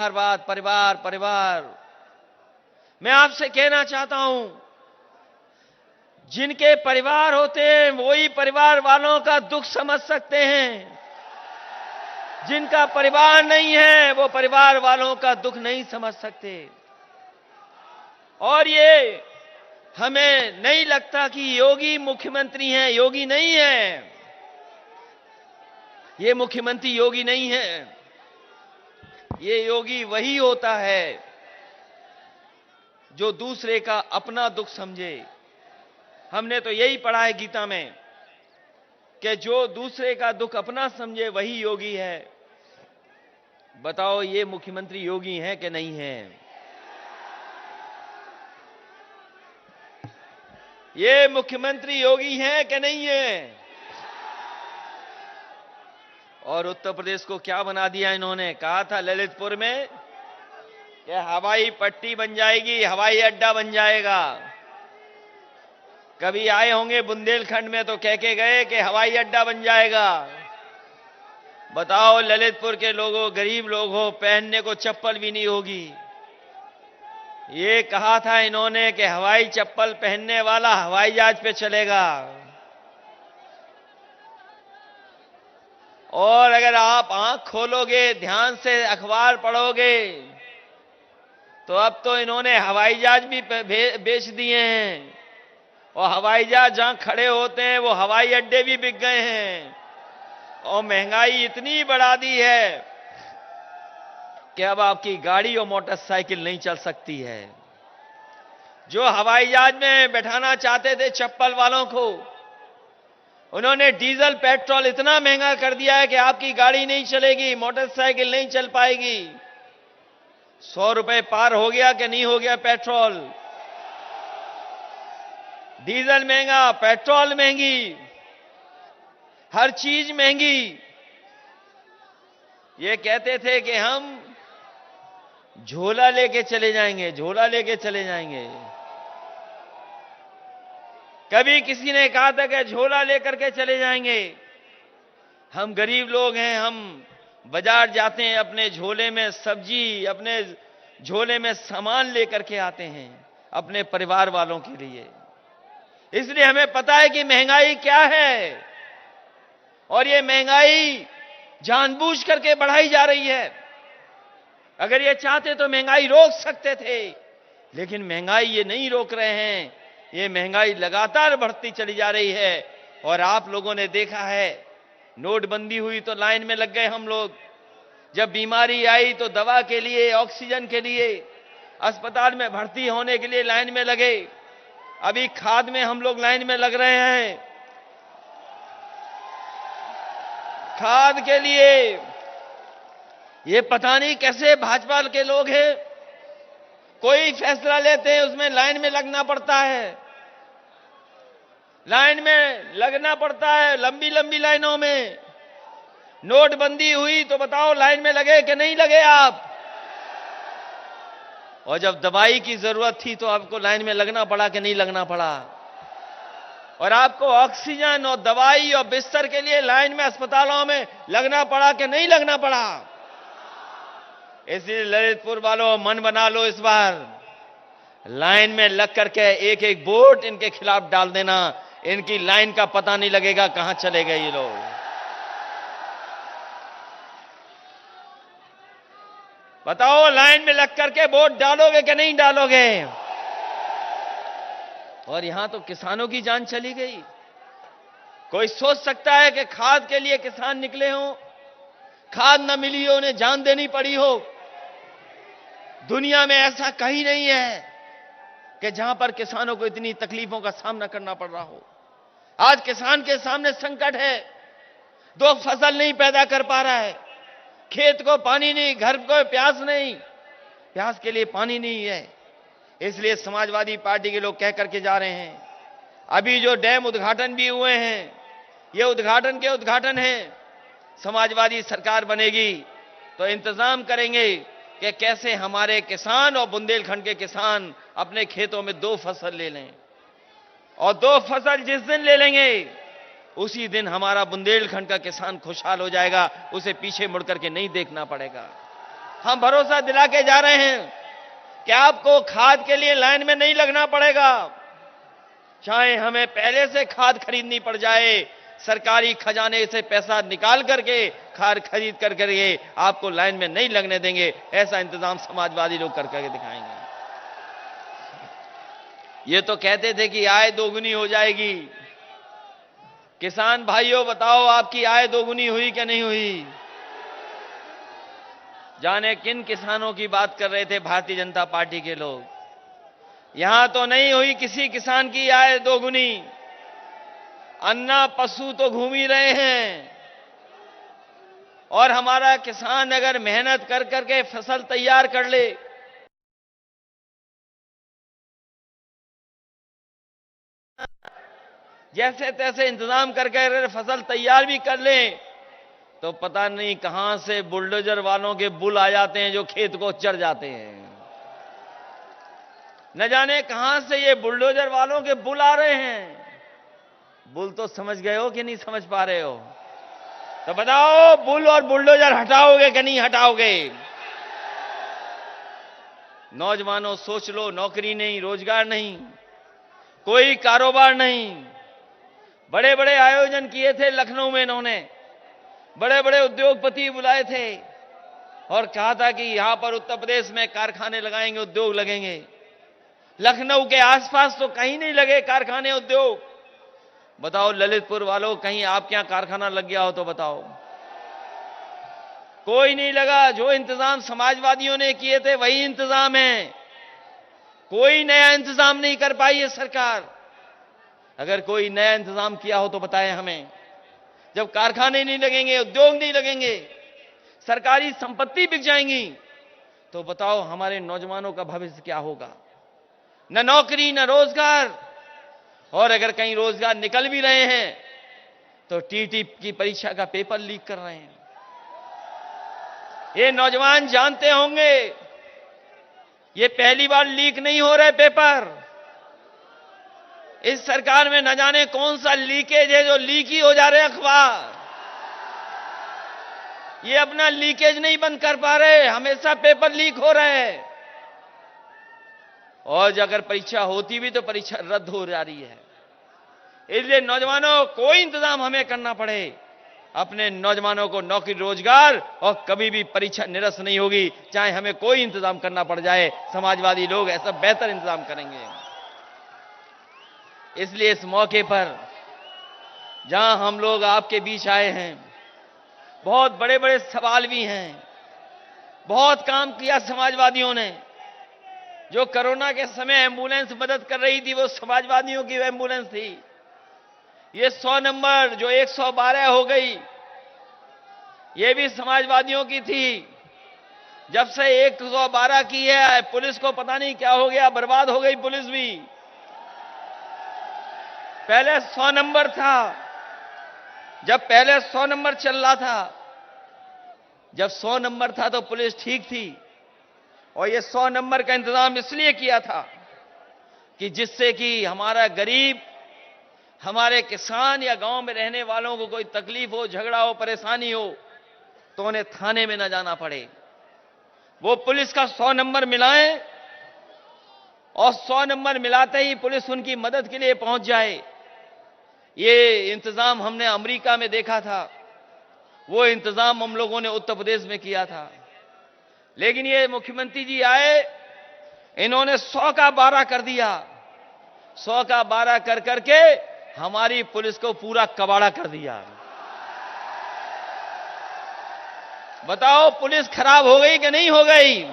हर बात परिवार परिवार। मैं आपसे कहना चाहता हूं, जिनके परिवार होते हैं वही परिवार वालों का दुख समझ सकते हैं। जिनका परिवार नहीं है वो परिवार वालों का दुख नहीं समझ सकते। और ये हमें नहीं लगता कि योगी मुख्यमंत्री हैं। योगी नहीं है, ये मुख्यमंत्री योगी नहीं है। ये योगी वही होता है जो दूसरे का अपना दुख समझे। हमने तो यही पढ़ा है गीता में कि जो दूसरे का दुख अपना समझे वही योगी है। बताओ ये मुख्यमंत्री योगी हैं कि नहीं हैं? ये मुख्यमंत्री योगी हैं कि नहीं हैं? और उत्तर प्रदेश को क्या बना दिया इन्होंने। कहा था ललितपुर में कि हवाई पट्टी बन जाएगी, हवाई अड्डा बन जाएगा। कभी आए होंगे बुंदेलखंड में तो कह के गए कि हवाई अड्डा बन जाएगा। बताओ ललितपुर के लोगों, गरीब लोग हो, पहनने को चप्पल भी नहीं होगी। ये कहा था इन्होंने कि हवाई चप्पल पहनने वाला हवाई जहाज पे चलेगा। और अगर आप आंख खोलोगे, ध्यान से अखबार पढ़ोगे, तो अब तो इन्होंने हवाई जहाज भी बेच दिए हैं। और हवाई जहाज जहां खड़े होते हैं वो हवाई अड्डे भी बिक गए हैं। और महंगाई इतनी बढ़ा दी है कि अब आपकी गाड़ी और मोटरसाइकिल नहीं चल सकती है। जो हवाई जहाज में बैठाना चाहते थे चप्पल वालों को, उन्होंने डीजल पेट्रोल इतना महंगा कर दिया है कि आपकी गाड़ी नहीं चलेगी, मोटरसाइकिल नहीं चल पाएगी। 100 रुपए पार हो गया कि नहीं हो गया पेट्रोल। डीजल महंगा, पेट्रोल महंगी, हर चीज महंगी। ये कहते थे कि हम झोला लेके चले जाएंगे, झोला लेके चले जाएंगे। कभी किसी ने कहा था कि झोला लेकर के चले जाएंगे। हम गरीब लोग हैं, हम बाजार जाते हैं, अपने झोले में सब्जी, अपने झोले में सामान लेकर के आते हैं अपने परिवार वालों के लिए। इसलिए हमें पता है कि महंगाई क्या है। और ये महंगाई जानबूझ करके बढ़ाई जा रही है। अगर ये चाहते तो महंगाई रोक सकते थे, लेकिन महंगाई ये नहीं रोक रहे हैं। ये महंगाई लगातार बढ़ती चली जा रही है। और आप लोगों ने देखा है, नोटबंदी हुई तो लाइन में लग गए हम लोग। जब बीमारी आई तो दवा के लिए, ऑक्सीजन के लिए, अस्पताल में भर्ती होने के लिए लाइन में लगे। अभी खाद में हम लोग लाइन में लग रहे हैं, खाद के लिए। ये पता नहीं कैसे भाजपा के लोग हैं, कोई फैसला लेते हैं उसमें लाइन में लगना पड़ता है। लाइन में लगना पड़ता है, लंबी लंबी लाइनों में। नोटबंदी हुई तो बताओ लाइन में लगे कि नहीं लगे आप? और जब दवाई की जरूरत थी तो आपको लाइन में लगना पड़ा कि नहीं लगना पड़ा? और आपको ऑक्सीजन और दवाई और बिस्तर के लिए लाइन में अस्पतालों में लगना पड़ा कि नहीं लगना पड़ा? इसलिए ललितपुर वालों, मन बना लो, इस बार लाइन में लग करके एक एक वोट इनके खिलाफ डाल देना। इनकी लाइन का पता नहीं लगेगा कहां चले गए ये लोग। बताओ लाइन में लग करके वोट डालोगे कि नहीं डालोगे? और यहां तो किसानों की जान चली गई। कोई सोच सकता है कि खाद के लिए किसान निकले हों, खाद न मिली हो, उन्हें जान देनी पड़ी हो? दुनिया में ऐसा कहीं नहीं है कि जहां पर किसानों को इतनी तकलीफों का सामना करना पड़ रहा हो। आज किसान के सामने संकट है, दो फसल नहीं पैदा कर पा रहा है, खेत को पानी नहीं, घर को प्यास नहीं, प्यास के लिए पानी नहीं है। इसलिए समाजवादी पार्टी के लोग कह करके जा रहे हैं, अभी जो डैम उद्घाटन भी हुए हैं, ये उद्घाटन के उद्घाटन हैं। समाजवादी सरकार बनेगी तो इंतजाम करेंगे कि कैसे हमारे किसान और बुंदेलखंड के किसान अपने खेतों में 2 फसल ले लें। और 2 फसल जिस दिन ले लेंगे उसी दिन हमारा बुंदेलखंड का किसान खुशहाल हो जाएगा, उसे पीछे मुड़ करके नहीं देखना पड़ेगा। हम भरोसा दिला के जा रहे हैं कि आपको खाद के लिए लाइन में नहीं लगना पड़ेगा। चाहे हमें पहले से खाद खरीदनी पड़ जाए, सरकारी खजाने से पैसा निकाल करके खाद खरीद करके आपको लाइन में नहीं लगने देंगे। ऐसा इंतजाम समाजवादी लोग करके दिखाएंगे। ये तो कहते थे कि आय दोगुनी हो जाएगी। किसान भाइयों, बताओ आपकी आय दोगुनी हुई कि नहीं हुई? जाने किन किसानों की बात कर रहे थे भारतीय जनता पार्टी के लोग। यहां तो नहीं हुई किसी किसान की आय दोगुनी। अन्ना पशु तो घूम ही रहे हैं, और हमारा किसान अगर मेहनत कर करके फसल तैयार कर ले, जैसे तैसे इंतजाम करके अगर फसल तैयार भी कर ले, तो पता नहीं कहां से बुलडोजर वालों के बुल आ जाते हैं जो खेत को चर जाते हैं। न जाने कहां से ये बुलडोजर वालों के बुल आ रहे हैं। बुल तो समझ गए हो कि नहीं समझ पा रहे हो? तो बताओ, बुल और बुलडोजर हटाओगे कि नहीं हटाओगे? नौजवानों सोच लो, नौकरी नहीं, रोजगार नहीं, कोई कारोबार नहीं। बड़े बड़े आयोजन किए थे लखनऊ में इन्होंने, बड़े बड़े उद्योगपति बुलाए थे और कहा था कि यहां पर उत्तर प्रदेश में कारखाने लगाएंगे, उद्योग लगेंगे। लखनऊ के आसपास तो कहीं नहीं लगे कारखाने, उद्योग। बताओ ललितपुर वालों, कहीं आपके यहां कारखाना लग गया हो तो बताओ। कोई नहीं लगा। जो इंतजाम समाजवादियों ने किए थे वही इंतजाम है। कोई नया इंतजाम नहीं कर पाई है सरकार। अगर कोई नया इंतजाम किया हो तो बताएं हमें। जब कारखाने नहीं लगेंगे, उद्योग नहीं लगेंगे, सरकारी संपत्ति बिक जाएंगी, तो बताओ हमारे नौजवानों का भविष्य क्या होगा? न नौकरी, न रोजगार। और अगर कहीं रोजगार निकल भी रहे हैं तो टीटी की परीक्षा का पेपर लीक कर रहे हैं। ये नौजवान जानते होंगे, ये पहली बार लीक नहीं हो रहे पेपर। इस सरकार में न जाने कौन सा लीकेज है जो लीक ही हो जा रहे अखबार। ये अपना लीकेज नहीं बंद कर पा रहे, हमेशा पेपर लीक हो रहे हैं। और अगर परीक्षा होती भी तो परीक्षा रद्द हो जा रही है। इसलिए नौजवानों, कोई इंतजाम हमें करना पड़े, अपने नौजवानों को नौकरी, रोजगार, और कभी भी परीक्षा निरस्त नहीं होगी, चाहे हमें कोई इंतजाम करना पड़ जाए। समाजवादी लोग ऐसा बेहतर इंतजाम करेंगे। इसलिए इस मौके पर जहां हम लोग आपके बीच आए हैं, बहुत बड़े बड़े सवाल भी हैं। बहुत काम किया समाजवादियों ने। जो कोरोना के समय एम्बुलेंस मदद कर रही थी, वो समाजवादियों की एम्बुलेंस थी। ये 100 नंबर जो 112 हो गई, ये भी समाजवादियों की थी। जब से 112 की है, पुलिस को पता नहीं क्या हो गया, बर्बाद हो गई पुलिस भी। पहले 100 नंबर था, जब पहले 100 नंबर चल रहा था, जब 100 नंबर था तो पुलिस ठीक थी। और ये 100 नंबर का इंतजाम इसलिए किया था कि जिससे कि हमारा गरीब, हमारे किसान या गांव में रहने वालों को कोई तकलीफ हो, झगड़ा हो, परेशानी हो, तो उन्हें थाने में न जाना पड़े। वो पुलिस का 100 नंबर मिलाएं और 100 नंबर मिलाते ही पुलिस उनकी मदद के लिए पहुंच जाए। ये इंतजाम हमने अमेरिका में देखा था, वो इंतजाम हम लोगों ने उत्तर प्रदेश में किया था। लेकिन ये मुख्यमंत्री जी आए, इन्होंने 100 का 12 कर दिया। 100 का 12 कर करके हमारी पुलिस को पूरा कबाड़ा कर दिया। बताओ पुलिस खराब हो गई कि नहीं हो गई?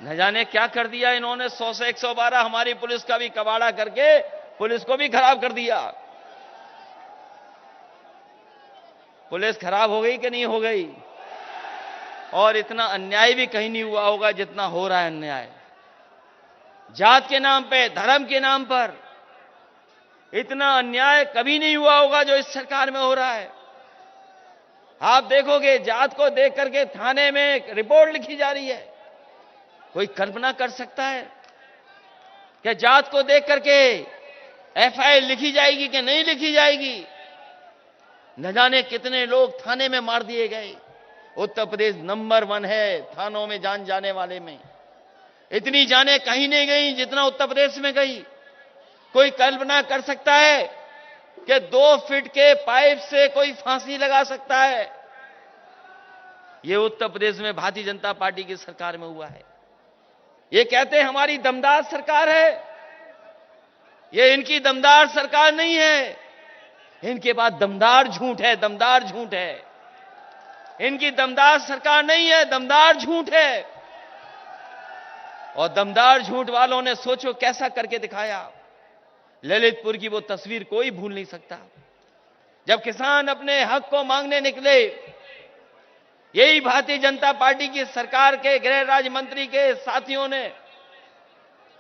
न जाने क्या कर दिया इन्होंने। 100 से 112 हमारी पुलिस का भी कबाड़ा करके पुलिस को भी खराब कर दिया। पुलिस खराब हो गई कि नहीं हो गई? और इतना अन्याय भी कहीं नहीं हुआ होगा जितना हो रहा है अन्याय। जात के नाम पे, धर्म के नाम पर इतना अन्याय कभी नहीं हुआ होगा जो इस सरकार में हो रहा है। आप देखोगे, जात को देख करके थाने में रिपोर्ट लिखी जा रही है। कोई कल्पना कर सकता है कि जात को देख करके एफआईआर लिखी जाएगी कि नहीं लिखी जाएगी? न जाने कितने लोग थाने में मार दिए गए, उत्तर प्रदेश नंबर 1 है थानों में जान जाने वाले में। इतनी जाने कहीं नहीं गई जितना उत्तर प्रदेश में गई। कोई कल्पना कर सकता है कि 2 फीट के पाइप से कोई फांसी लगा सकता है? यह उत्तर प्रदेश में भारतीय जनता पार्टी की सरकार में हुआ है। ये कहते हैं हमारी दमदार सरकार है। ये इनकी दमदार सरकार नहीं है। इनके पास दमदार झूठ है, दमदार झूठ है। इनकी दमदार सरकार नहीं है, दमदार झूठ है। और दमदार झूठ वालों ने सोचो कैसा करके दिखाया। ललितपुर की वो तस्वीर कोई भूल नहीं सकता। जब किसान अपने हक को मांगने निकले, यही भारतीय जनता पार्टी की सरकार के गृह राज्य मंत्री के साथियों ने,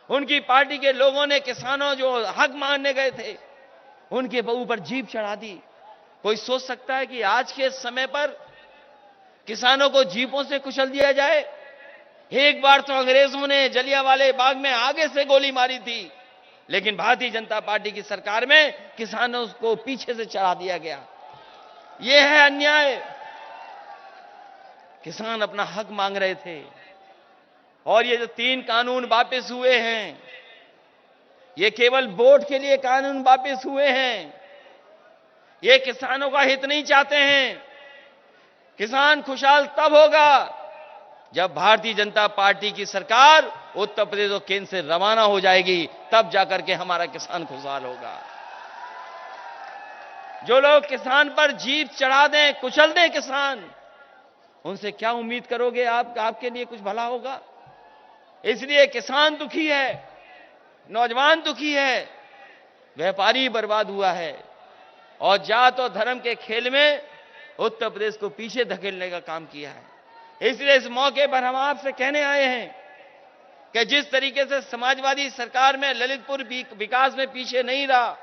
उनकी पार्टी के लोगों ने किसानों जो हक मांगने गए थे उनके ऊपर जीप चढ़ा दी। कोई सोच सकता है कि आज के समय पर किसानों को जीपों से कुचल दिया जाए? एक बार तो अंग्रेजों ने जलियांवाले बाग में आगे से गोली मारी थी, लेकिन भारतीय जनता पार्टी की सरकार में किसानों को पीछे से चढ़ा दिया गया। यह है अन्याय। किसान अपना हक मांग रहे थे और ये जो 3 कानून वापस हुए हैं, ये केवल वोट के लिए कानून वापस हुए हैं। ये किसानों का हित नहीं चाहते हैं। किसान खुशहाल तब होगा जब भारतीय जनता पार्टी की सरकार उत्तर प्रदेश और केंद्र से रवाना हो जाएगी, तब जाकर के हमारा किसान खुशहाल होगा। जो लोग किसान पर जीप चढ़ा दें, कुचल दें किसान, उनसे क्या उम्मीद करोगे आप? आपके लिए कुछ भला होगा? इसलिए किसान दुखी है, नौजवान दुखी है, व्यापारी बर्बाद हुआ है और जात और धर्म के खेल में उत्तर प्रदेश को पीछे धकेलने का काम किया है। इसलिए इस मौके पर हम आपसे कहने आए हैं कि जिस तरीके से समाजवादी सरकार में ललितपुर विकास में पीछे नहीं रहा,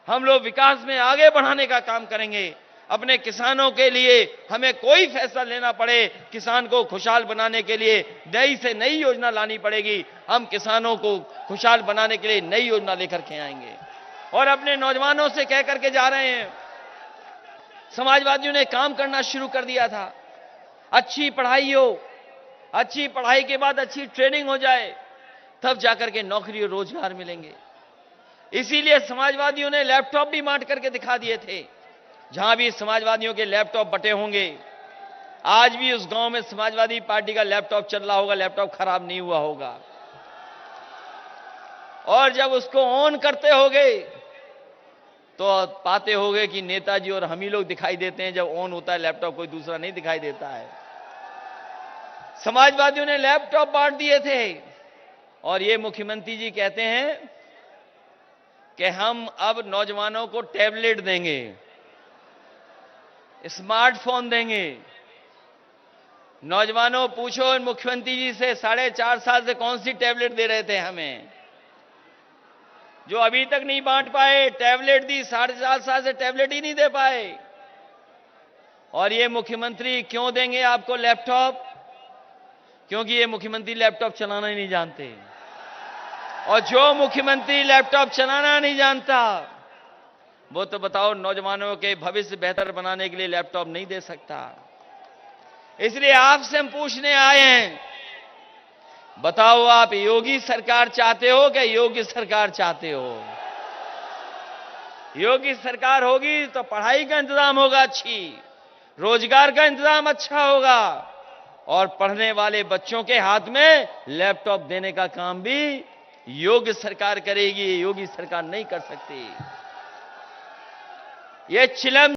हम लोग विकास में आगे बढ़ाने का काम करेंगे। अपने किसानों के लिए हमें कोई फैसला लेना पड़े, किसान को खुशहाल बनाने के लिए नई से नई योजना लानी पड़ेगी। हम किसानों को खुशहाल बनाने के लिए नई योजना लेकर के आएंगे और अपने नौजवानों से कह करके जा रहे हैं। समाजवादियों ने काम करना शुरू कर दिया था। अच्छी पढ़ाई हो, अच्छी पढ़ाई के बाद अच्छी ट्रेनिंग हो जाए, तब जाकर के नौकरी और रोजगार मिलेंगे। इसीलिए समाजवादियों ने लैपटॉप भी बांट करके दिखा दिए थे। जहां भी समाजवादियों के लैपटॉप बटे होंगे, आज भी उस गांव में समाजवादी पार्टी का लैपटॉप चल रहा होगा, लैपटॉप खराब नहीं हुआ होगा। और जब उसको ऑन करते होगे तो पाते होगे कि नेताजी और हम ही लोग दिखाई देते हैं। जब ऑन होता है लैपटॉप, कोई दूसरा नहीं दिखाई देता है। समाजवादियों ने लैपटॉप बांट दिए थे और ये मुख्यमंत्री जी कहते हैं कि हम अब नौजवानों को टैबलेट देंगे, स्मार्टफोन देंगे। नौजवानों पूछो मुख्यमंत्री जी से, 4.5 साल से कौन सी टैबलेट दे रहे थे हमें, जो अभी तक नहीं बांट पाए। टैबलेट दी, 4.5 साल से टैबलेट ही नहीं दे पाए। और ये मुख्यमंत्री क्यों देंगे आपको लैपटॉप? क्योंकि ये मुख्यमंत्री लैपटॉप चलाना ही नहीं जानते। और जो मुख्यमंत्री लैपटॉप चलाना नहीं जानता, वो तो बताओ नौजवानों के भविष्य बेहतर बनाने के लिए लैपटॉप नहीं दे सकता। इसलिए आपसे हम पूछने आए हैं, बताओ आप योगी सरकार चाहते हो कि योग्य सरकार चाहते हो? योगी सरकार होगी तो पढ़ाई का इंतजाम होगा, अच्छी रोजगार का इंतजाम अच्छा होगा और पढ़ने वाले बच्चों के हाथ में लैपटॉप देने का काम भी योग्य सरकार करेगी। योगी सरकार नहीं कर सकती। ये चिलम